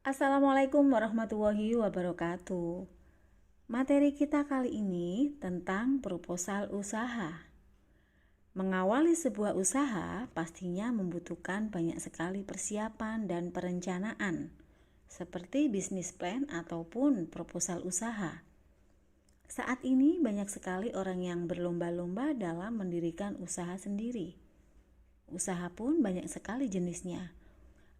Assalamualaikum warahmatullahi wabarakatuh. Materi kita kali ini tentang proposal usaha. Mengawali sebuah usaha pastinya membutuhkan banyak sekali persiapan dan perencanaan, seperti bisnis plan ataupun proposal usaha. Saat ini banyak sekali orang yang berlomba-lomba dalam mendirikan usaha sendiri. Usaha pun banyak sekali jenisnya.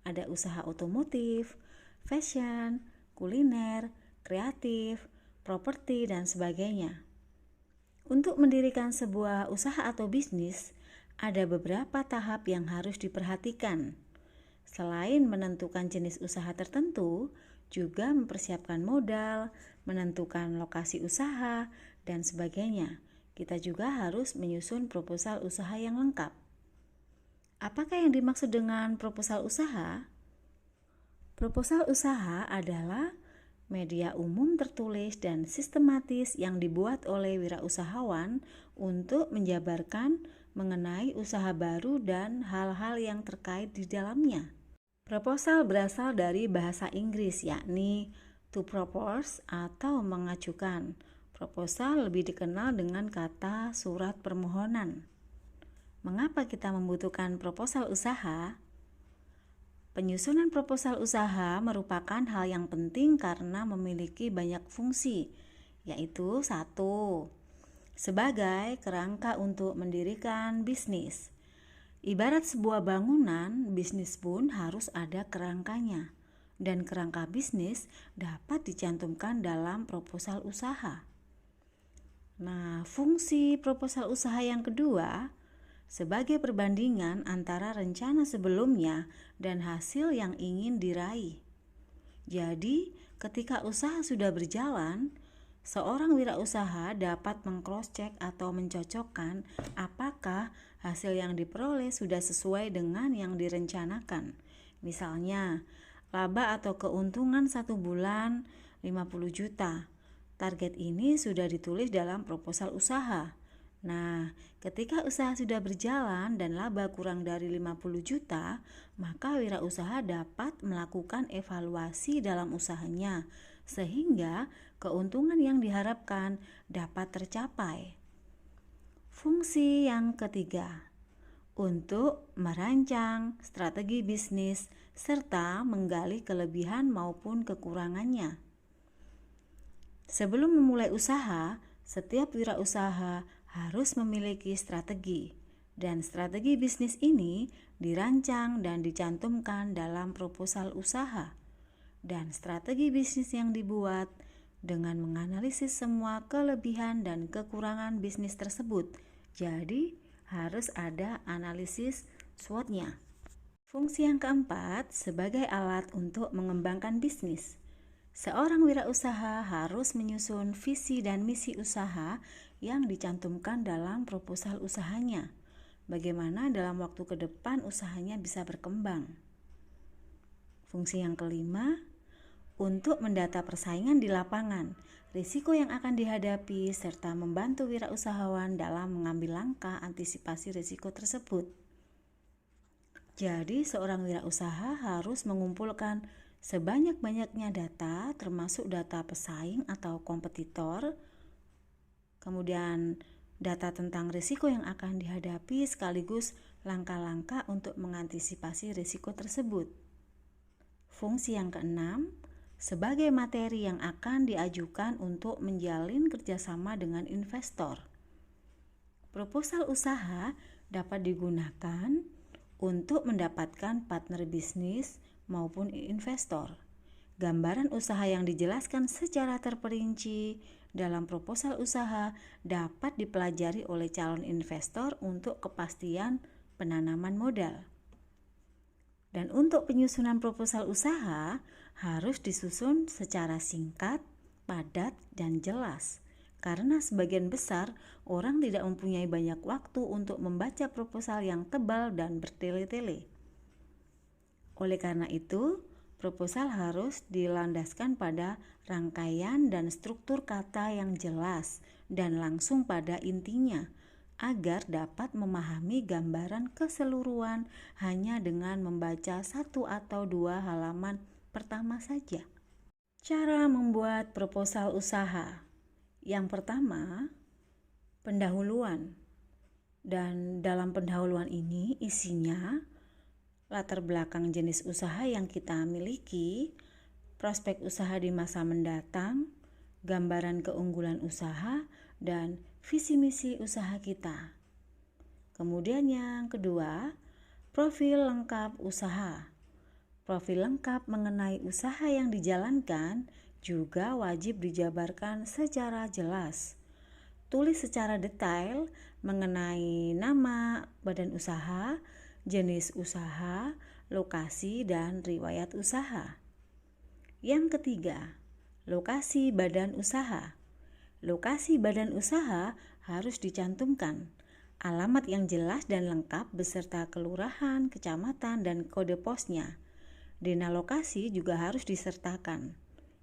Ada usaha otomotif, fashion, kuliner, kreatif, properti, dan sebagainya. Untuk mendirikan sebuah usaha atau bisnis, ada beberapa tahap yang harus diperhatikan. Selain menentukan jenis usaha tertentu, juga mempersiapkan modal, menentukan lokasi usaha, dan sebagainya. Kita juga harus menyusun proposal usaha yang lengkap. Apakah yang dimaksud dengan proposal usaha? Proposal usaha adalah media umum tertulis dan sistematis yang dibuat oleh wirausahawan untuk menjabarkan mengenai usaha baru dan hal-hal yang terkait di dalamnya. Proposal berasal dari bahasa Inggris, yakni to propose atau mengajukan. Proposal lebih dikenal dengan kata surat permohonan. Mengapa kita membutuhkan proposal usaha? Penyusunan proposal usaha merupakan hal yang penting karena memiliki banyak fungsi, yaitu 1. Sebagai kerangka untuk mendirikan bisnis. Ibarat sebuah bangunan, bisnis pun harus ada kerangkanya, dan kerangka bisnis dapat dicantumkan dalam proposal usaha. Nah, fungsi proposal usaha yang kedua sebagai perbandingan antara rencana sebelumnya dan hasil yang ingin diraih. Jadi, ketika usaha sudah berjalan, seorang wirausaha dapat meng-cross-check atau mencocokkan apakah hasil yang diperoleh sudah sesuai dengan yang direncanakan. Misalnya, laba atau keuntungan 1 bulan 50 juta. Target ini sudah ditulis dalam proposal usaha. Nah, ketika usaha sudah berjalan dan laba kurang dari 50 juta, maka wirausaha dapat melakukan evaluasi dalam usahanya sehingga keuntungan yang diharapkan dapat tercapai. Fungsi yang ketiga, untuk merancang strategi bisnis serta menggali kelebihan maupun kekurangannya. Sebelum memulai usaha, setiap wirausaha harus memiliki strategi, dan strategi bisnis ini dirancang dan dicantumkan dalam proposal usaha. Dan strategi bisnis yang dibuat dengan menganalisis semua kelebihan dan kekurangan bisnis tersebut. Jadi, harus ada analisis SWOT-nya. Fungsi yang keempat, sebagai alat untuk mengembangkan bisnis. Seorang wirausaha harus menyusun visi dan misi usaha yang dicantumkan dalam proposal usahanya. Bagaimana dalam waktu ke depan usahanya bisa berkembang. Fungsi yang kelima, untuk mendata persaingan di lapangan, risiko yang akan dihadapi, serta membantu wirausahawan dalam mengambil langkah antisipasi risiko tersebut. Jadi, seorang wirausaha harus mengumpulkan sebanyak-banyaknya data, termasuk data pesaing atau kompetitor, kemudian data tentang risiko yang akan dihadapi sekaligus langkah-langkah untuk mengantisipasi risiko tersebut. Fungsi yang keenam, sebagai materi yang akan diajukan untuk menjalin kerjasama dengan investor. Proposal usaha dapat digunakan untuk mendapatkan partner bisnis maupun investor. Gambaran usaha yang dijelaskan secara terperinci dalam proposal usaha dapat dipelajari oleh calon investor untuk kepastian penanaman modal. Dan untuk penyusunan proposal usaha harus disusun secara singkat, padat, dan jelas. Karena sebagian besar orang tidak mempunyai banyak waktu untuk membaca proposal yang tebal dan bertele-tele. Oleh karena itu, proposal harus dilandaskan pada rangkaian dan struktur kata yang jelas dan langsung pada intinya, agar dapat memahami gambaran keseluruhan hanya dengan membaca 1 atau 2 halaman pertama saja. Cara membuat proposal usaha. Yang pertama, pendahuluan. Dan dalam pendahuluan ini isinya latar belakang jenis usaha yang kita miliki, prospek usaha di masa mendatang, gambaran keunggulan usaha, dan visi misi usaha kita. Kemudian yang kedua, profil lengkap usaha. Profil lengkap mengenai usaha yang dijalankan juga wajib dijabarkan secara jelas. Tulis secara detail mengenai nama badan usaha, jenis usaha, lokasi, dan riwayat usaha. Yang ketiga, lokasi badan usaha. Lokasi badan usaha harus dicantumkan alamat yang jelas dan lengkap beserta kelurahan, kecamatan, dan kode posnya. Dena lokasi juga harus disertakan.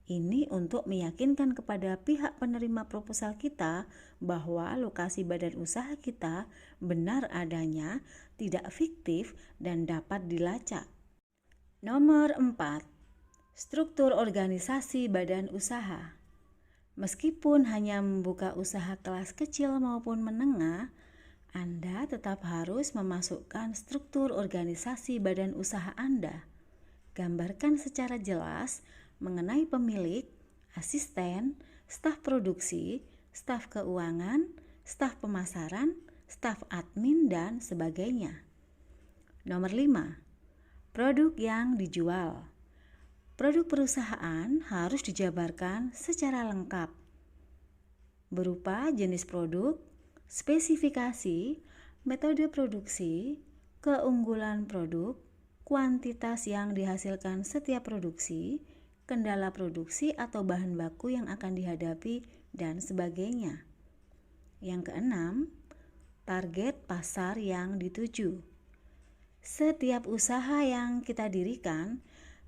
Ini untuk meyakinkan kepada pihak penerima proposal kita bahwa lokasi badan usaha kita benar adanya, tidak fiktif, dan dapat dilacak. Nomor 4. Struktur organisasi badan usaha. Meskipun hanya membuka usaha kelas kecil maupun menengah, Anda tetap harus memasukkan struktur organisasi badan usaha Anda. Gambarkan secara jelas mengenai pemilik, asisten, staf produksi, staf keuangan, staf pemasaran, staf admin, dan sebagainya. Nomor 5. Produk yang dijual. Produk perusahaan harus dijabarkan secara lengkap berupa jenis produk, spesifikasi, metode produksi, keunggulan produk, kuantitas yang dihasilkan setiap produksi, kendala produksi atau bahan baku yang akan dihadapi, dan sebagainya. Yang keenam, target pasar yang dituju. Setiap usaha yang kita dirikan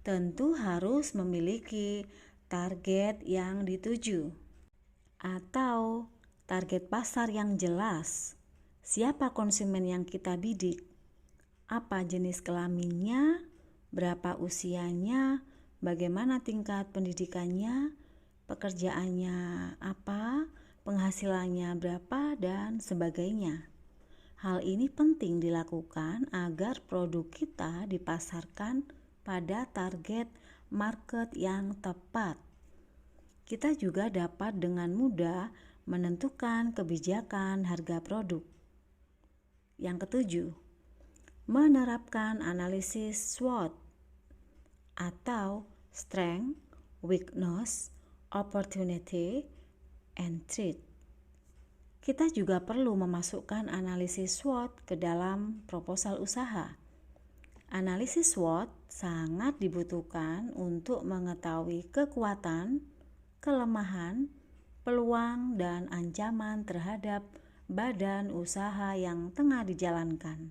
tentu harus memiliki target yang dituju atau target pasar yang jelas. Siapa konsumen yang kita bidik? Apa jenis kelaminnya? Berapa usianya? Bagaimana tingkat pendidikannya, pekerjaannya apa, penghasilannya berapa, dan sebagainya. Hal ini penting dilakukan agar produk kita dipasarkan pada target market yang tepat. Kita juga dapat dengan mudah menentukan kebijakan harga produk. Yang ketujuh, menerapkan analisis SWOT atau Strength, Weakness, Opportunity, and Threat. Kita juga perlu memasukkan analisis SWOT ke dalam proposal usaha. Analisis SWOT sangat dibutuhkan untuk mengetahui kekuatan, kelemahan, peluang, dan ancaman terhadap badan usaha yang tengah dijalankan.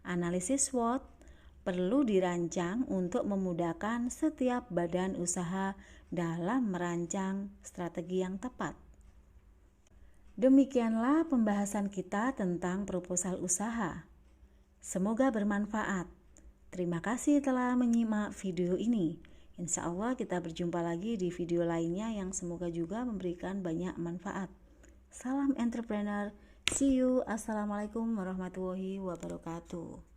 Analisis SWOT perlu dirancang untuk memudahkan setiap badan usaha dalam merancang strategi yang tepat. Demikianlah pembahasan kita tentang proposal usaha. Semoga bermanfaat. Terima kasih telah menyimak video ini. Insya Allah kita berjumpa lagi di video lainnya yang semoga juga memberikan banyak manfaat. Salam entrepreneur. See you. Assalamualaikum warahmatullahi wabarakatuh.